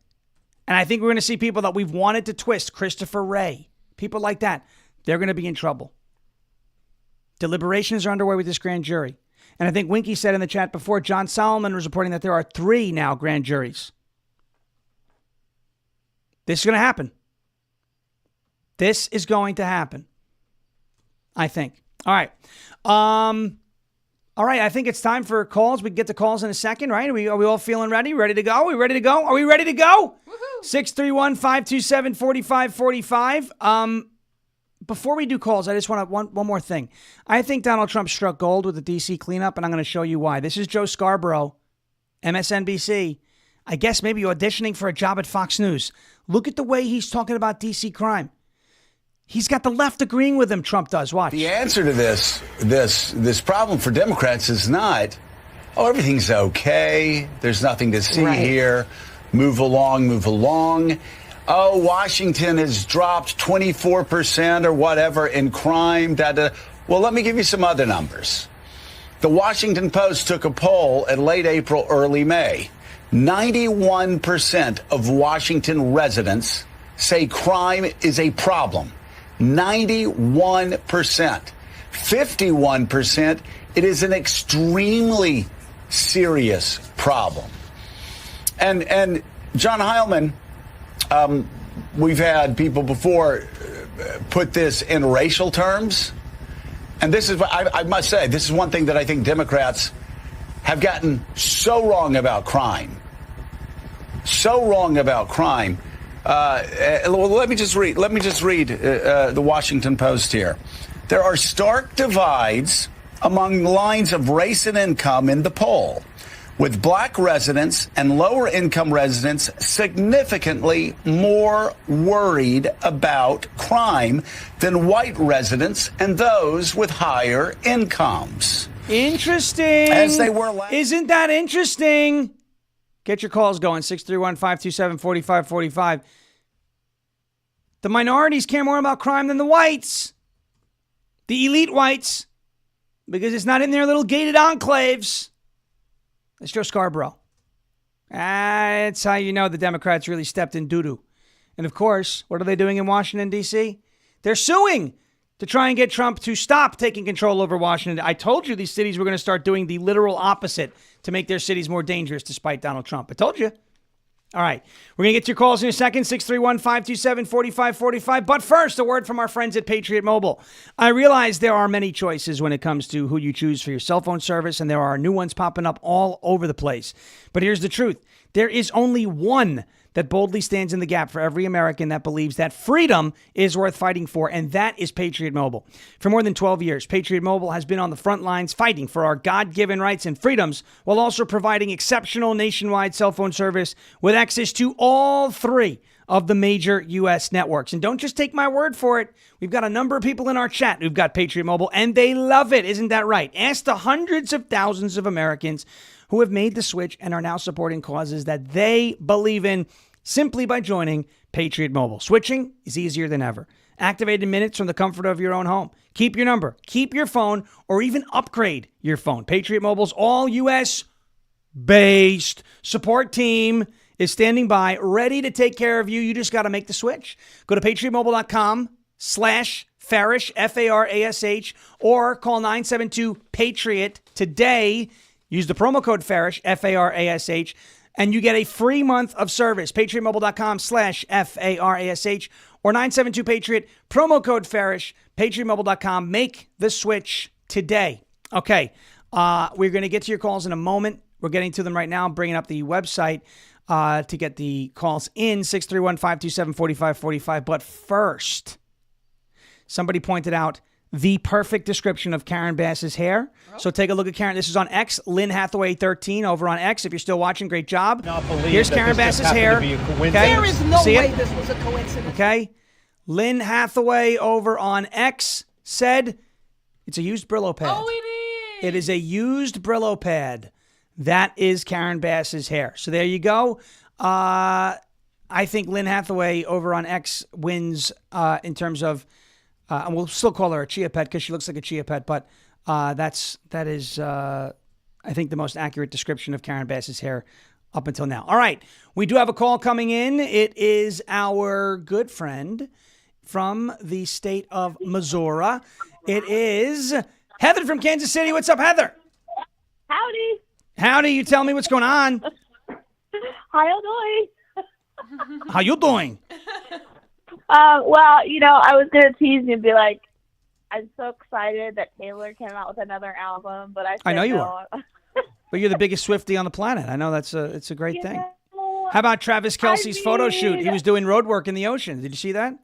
And I think we're going to see people that we've wanted to twist. Christopher Wray. People like that. They're going to be in trouble. Deliberations are underway with this grand jury. And I think Winky said in the chat before, John Solomon was reporting that there are 3 now grand juries. This is going to happen. This is going to happen. I think. All right. I think it's time for calls. We can get to calls in a second, right? Are we all feeling ready? Ready to go? Are we ready to go? Are we ready to go? 631-527-4545. Before we do calls, I just want one more thing. I think Donald Trump struck gold with the D.C. cleanup, and I'm going to show you why. This is Joe Scarborough, MSNBC. I guess maybe auditioning for a job at Fox News. Look at the way he's talking about D.C. crime. He's got the left agreeing with him, Trump does. Watch. The answer to this problem for Democrats is not, oh, everything's okay. There's nothing to see here. Move along. Oh, Washington has dropped 24% or whatever in crime. Well, let me give you some other numbers. The Washington Post took a poll at late April, early May. 91% of Washington residents say crime is a problem. 91%. 51%. It is an extremely serious problem. And John Heilman, we've had people before put this in racial terms. And this is, I must say, this is one thing that I think Democrats have gotten so wrong about crime. So wrong about crime. Let me just read the Washington Post here. There are stark divides among the lines of race and income in the poll, with black residents and lower income residents significantly more worried about crime than white residents and those with higher incomes. Interesting. As they were last. Isn't that interesting? Get your calls going, 631-527-4545. The minorities care more about crime than the whites. The elite whites. Because it's not in their little gated enclaves. That's Joe Scarborough. That's how you know the Democrats really stepped in doo-doo. And of course, what are they doing in Washington, D.C.? They're suing to try and get Trump to stop taking control over Washington. I told you these cities were going to start doing the literal opposite to make their cities more dangerous despite Donald Trump. I told you. All right. We're going to get to your calls in a second, 631-527-4545. But first, a word from our friends at Patriot Mobile. I realize there are many choices when it comes to who you choose for your cell phone service, and there are new ones popping up all over the place. But here's the truth. There is only one that boldly stands in the gap for every American that believes that freedom is worth fighting for, and that is Patriot Mobile. For more than 12 years, Patriot Mobile has been on the front lines fighting for our God-given rights and freedoms while also providing exceptional nationwide cell phone service with access to all three of the major U.S. networks. And don't just take my word for it. We've got a number of people in our chat who've got Patriot Mobile, and they love it. Isn't that right? Ask the hundreds of thousands of Americans who have made the switch and are now supporting causes that they believe in simply by joining Patriot Mobile. Switching is easier than ever. Activate in minutes from the comfort of your own home. Keep your number, keep your phone, or even upgrade your phone. Patriot Mobile's all U.S. based support team is standing by, ready to take care of you. You just got to make the switch. Go to patriotmobile.com/Farish, F-A-R-A-S-H, or call 972-PATRIOT today. Use the promo code Farish, F-A-R-A-S-H, and you get a free month of service. patriotmobile.com/Farish or 972-PATRIOT, promo code Farish, patriotmobile.com. Make the switch today. Okay, we're going to get to your calls in a moment. We're getting to them right now. I'm bringing up the website to get the calls in, 631-527-4545. But first, somebody pointed out the perfect description of Karen Bass's hair. So take a look at Karen. This is on X, Lynn Hathaway 13 over on X. If you're still watching, great job. Here's Karen Bass's hair. Okay. There is no way this was a coincidence. Okay. Lynn Hathaway over on X said it's a used Brillo pad. Oh, it is. It is a used Brillo pad. That is Karen Bass's hair. So there you go. I think Lynn Hathaway over on X wins in terms of, and we'll still call her a chia pet because she looks like a chia pet, but that is I think the most accurate description of Karen Bass's hair up until now. All right, we do have a call coming in. It is our good friend from the state of Missouri. It is Heather from Kansas City. What's up, Heather? Howdy. Howdy. You tell me what's going on. How you doing? How you doing? Well, I was going to tease you and be like, I'm so excited that Taylor came out with another album, but I know you no. are. But you're the biggest Swiftie on the planet. I know it's a great thing. How about Travis Kelce's photo shoot? He was doing road work in the ocean. Did you see that?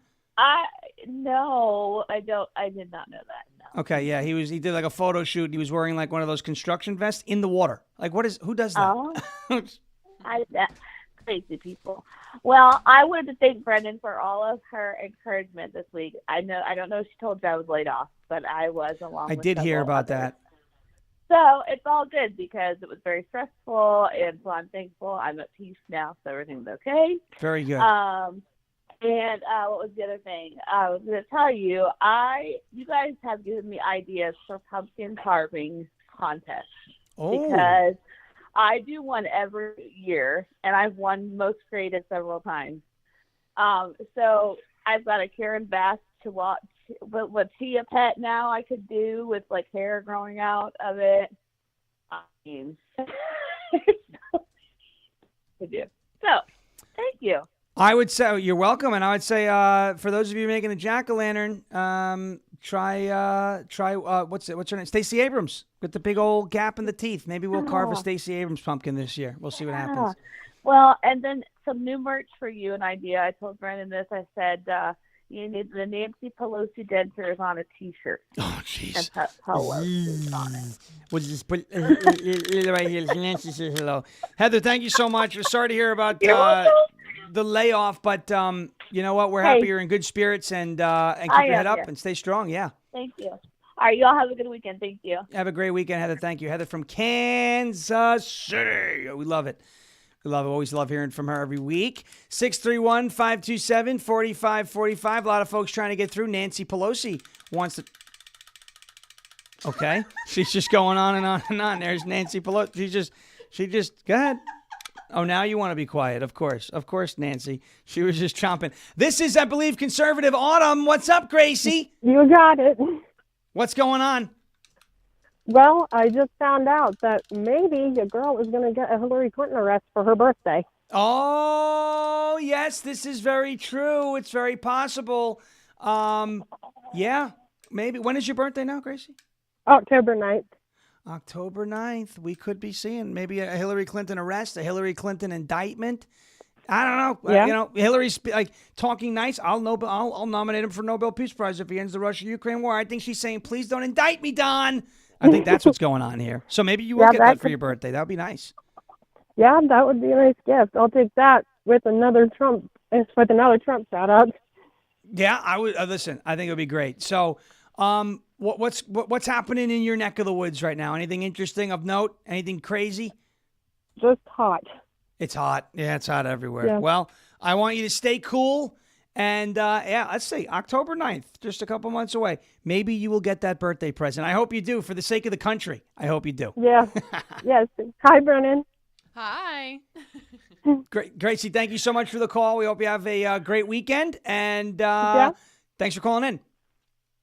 No, I don't. I did not know that. No. Okay, yeah, he did like a photo shoot. He was wearing like one of those construction vests in the water. Like who does that? Oh, crazy people. Well, I wanted to thank Brendan for all of her encouragement this week. I don't know if she told you I was laid off, but I was along. I did hear about that. So it's all good because it was very stressful, and so I'm thankful. I'm at peace now, so everything's okay. Very good. And what was the other thing? I was going to tell you, you guys have given me ideas for pumpkin carving contests. Oh. Because I do one every year, and I've won Most Creative several times. So I've got a Karen Bass to watch. What's he a pet now? I could do with like hair growing out of it. I mean, to do. So, thank you. I would say you're welcome, and I would say for those of you making a jack-o'-lantern, try what's her name? Stacey Abrams with the big old gap in the teeth. Maybe we'll carve a Stacey Abrams pumpkin this year. We'll see what happens. Well, and then some new merch for you. An idea. I told Brandon this. I said you need the Nancy Pelosi dentures on a T-shirt. Oh, jeez. And Pelosi on it. We'll just put right here. Nancy says hello. Heather, thank you so much. We're sorry to hear about the layoff, but you know what? We're happy you're in good spirits and keep your head up and stay strong. Yeah. Thank you. All right, y'all have a good weekend. Thank you. Have a great weekend, Heather. Thank you. Heather from Kansas City. We love it. We love it. Always love hearing from her every week. 631-527-4545. A lot of folks trying to get through. Nancy Pelosi wants to... Okay. She's just going on and on and on. There's Nancy Pelosi. She just... Go ahead. Oh, now you want to be quiet. Of course. Of course, Nancy. She was just chomping. This is, I believe, Conservative Autumn. What's up, Gracie? You got it. What's going on? Well, I just found out that maybe a girl is going to get a Hillary Clinton arrest for her birthday. Oh, yes, this is very true. It's very possible. Yeah, maybe. When is your birthday now, Gracie? October 9th. October 9th. We could be seeing maybe a Hillary Clinton arrest, a Hillary Clinton indictment. I don't know. Yeah. Hillary's like talking nice. I'll nominate him for Nobel Peace Prize if he ends the Russia-Ukraine war. I think she's saying, please don't indict me, Don. I think that's what's going on here. So maybe you will get that for your birthday. That would be nice. Yeah, that would be a nice gift. I'll take that with another Trump shout out. Yeah, I would listen. I think it would be great. So, what's happening in your neck of the woods right now? Anything interesting of note? Anything crazy? Just hot. It's hot. Yeah, it's hot everywhere. Yeah. Well, I want you to stay cool. And, let's see, October 9th, just a couple months away. Maybe you will get that birthday present. I hope you do, for the sake of the country. I hope you do. Yeah. Yes. Hi, Brennan. Hi. Gracie, thank you so much for the call. We hope you have a great weekend. And thanks for calling in.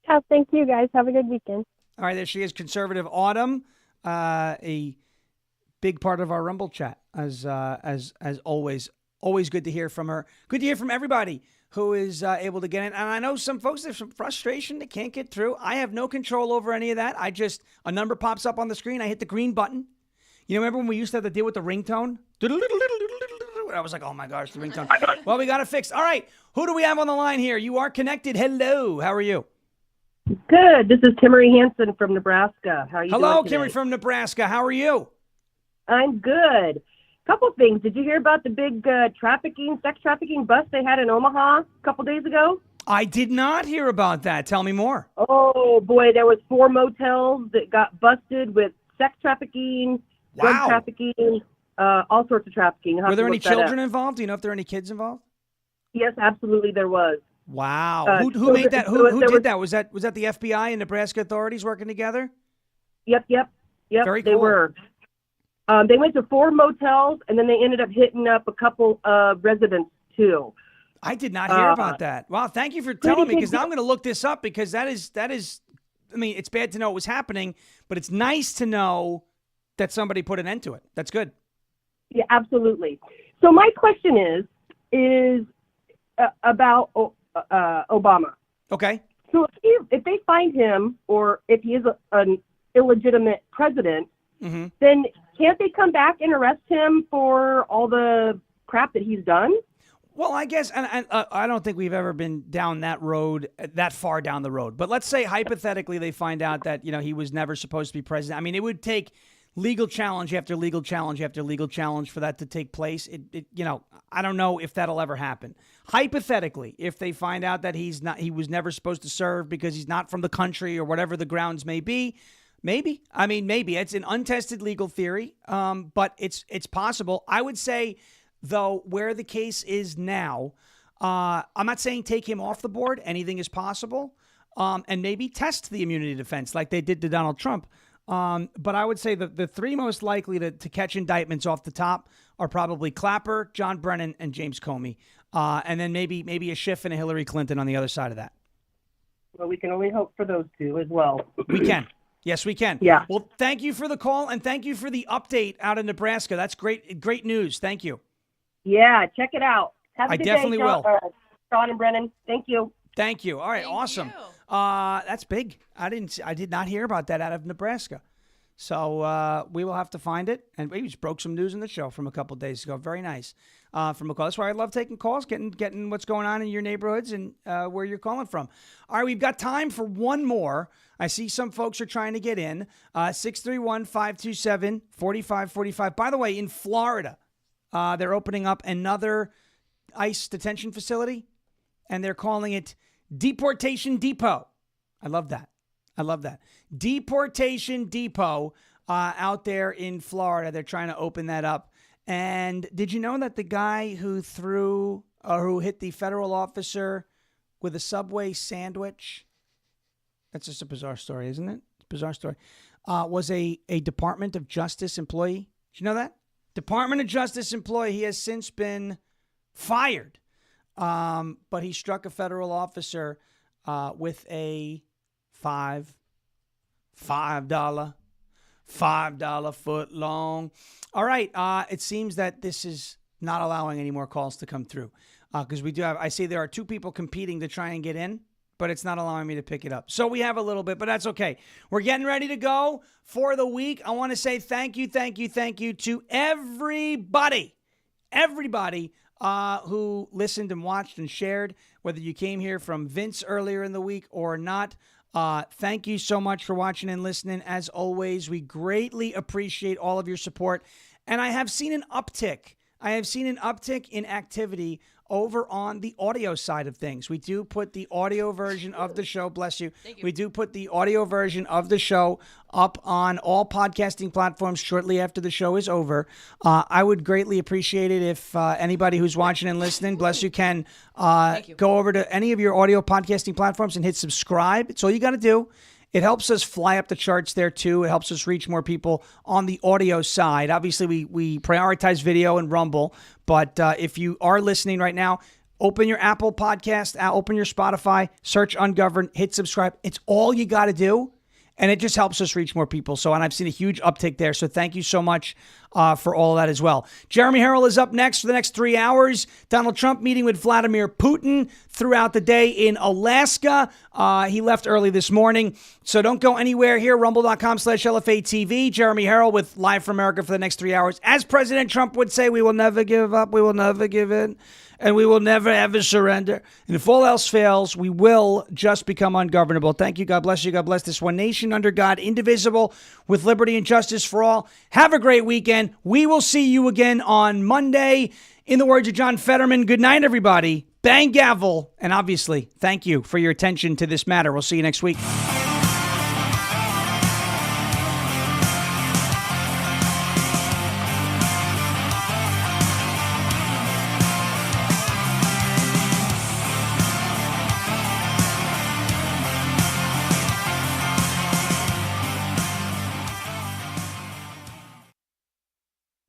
Yeah, thank you, guys. Have a good weekend. All right, there she is, Conservative Autumn, a big part of our Rumble chat, as always. Always good to hear from her. Good to hear from everybody who is able to get in. And I know some folks, there's some frustration. They can't get through. I have no control over any of that. A number pops up on the screen. I hit the green button. You know, remember when we used to have to deal with the ringtone? I was like, oh my gosh, the ringtone. Well, we got it fixed. All right. Who do we have on the line here? You are connected. Hello. How are you? Good. This is Kimmery Hansen from Nebraska. How are you doing today? Hello, Kimmery from Nebraska. How are you? I'm good. Couple things. Did you hear about the big sex trafficking bust they had in Omaha a couple days ago? I did not hear about that. Tell me more. Oh, boy. There was 4 motels that got busted with sex trafficking, drug trafficking, all sorts of trafficking. Were there any children involved? Do you know if there are any kids involved? Yes, absolutely there was. Wow. Who made that? Who did that? Was that the FBI and Nebraska authorities working together? Yep. Very cool. They were. They went to 4 motels, and then they ended up hitting up a couple of residents, too. I did not hear about that. Wow, thank you for telling me, because now I'm going to look this up, because that is, I mean, it's bad to know it was happening, but it's nice to know that somebody put an end to it. That's good. Yeah, absolutely. So my question is about Obama. Okay. So if they find him, or if he is an illegitimate president, then can't they come back and arrest him for all the crap that he's done? Well, I guess, and I don't think we've ever been down that road, that far down the road. But let's say hypothetically they find out that, he was never supposed to be president. I mean, it would take legal challenge after legal challenge after legal challenge for that to take place. I don't know if that'll ever happen. Hypothetically, if they find out that he was never supposed to serve because he's not from the country or whatever the grounds may be, maybe. I mean, maybe. It's an untested legal theory, but it's possible. I would say, though, where the case is now, I'm not saying take him off the board. Anything is possible. And maybe test the immunity defense like they did to Donald Trump. But I would say the 3 most likely to catch indictments off the top are probably Clapper, John Brennan, and James Comey. And then maybe a Schiff and a Hillary Clinton on the other side of that. Well, we can only hope for those two as well. We can. Yes, we can. Yeah. Well, thank you for the call, and thank you for the update out in Nebraska. That's great news. Thank you. Yeah, check it out. Have a I good definitely day, will. Sean and Brennan. Thank you. Thank you. All right, awesome. That's big. I did not hear about that out of Nebraska. So we will have to find it. And we just broke some news in the show from a couple of days ago. Very nice. From a call. That's why I love taking calls, getting what's going on in your neighborhoods and where you're calling from. All right, we've got time for one more. I see some folks are trying to get in. 631-527-4545. By the way, in Florida, they're opening up another ICE detention facility, and they're calling it Deportation Depot. I love that. Deportation Depot out there in Florida. They're trying to open that up. And did you know that the guy who hit the federal officer with a Subway sandwich, that's just a bizarre story, isn't it? It's a bizarre story. Was a Department of Justice employee. Did you know that? Department of Justice employee. He has since been fired. But he struck a federal officer with a $5 foot long. All right. It seems that this is not allowing any more calls to come through because I see there are two people competing to try and get in, but it's not allowing me to pick it up. So we have a little bit, but that's okay. We're getting ready to go for the week. I want to say thank you to everybody who listened and watched and shared, whether you came here from Vince earlier in the week or not. Thank you so much for watching and listening. As always, we greatly appreciate all of your support. And I have seen an uptick. In activity over on the audio side of things. We do put the audio version of the show, bless you. We do put the audio version of the show up on all podcasting platforms shortly after the show is over. I would greatly appreciate it if anybody who's watching and listening, bless you, can go over to any of your audio podcasting platforms and hit subscribe. It's all you got to do. It helps us fly up the charts there, too. It helps us reach more people on the audio side. Obviously, we prioritize video and Rumble. But if you are listening right now, open your Apple Podcast, open your Spotify, search Ungoverned, hit subscribe. It's all you got to do. And it just helps us reach more people. And I've seen a huge uptick there. So thank you so much for all of that as well. Jeremy Harrell is up next for the next 3 hours. Donald Trump meeting with Vladimir Putin throughout the day in Alaska. He left early this morning. So don't go anywhere here. Rumble.com/LFA TV. Jeremy Harrell with Live from America for the next 3 hours. As President Trump would say, we will never give up. We will never give in. And we will never, ever surrender. And if all else fails, we will just become ungovernable. Thank you. God bless you. God bless this one nation under God, indivisible, with liberty and justice for all. Have a great weekend. We will see you again on Monday. In the words of John Fetterman, good night, everybody. Bang gavel. And obviously, thank you for your attention to this matter. We'll see you next week.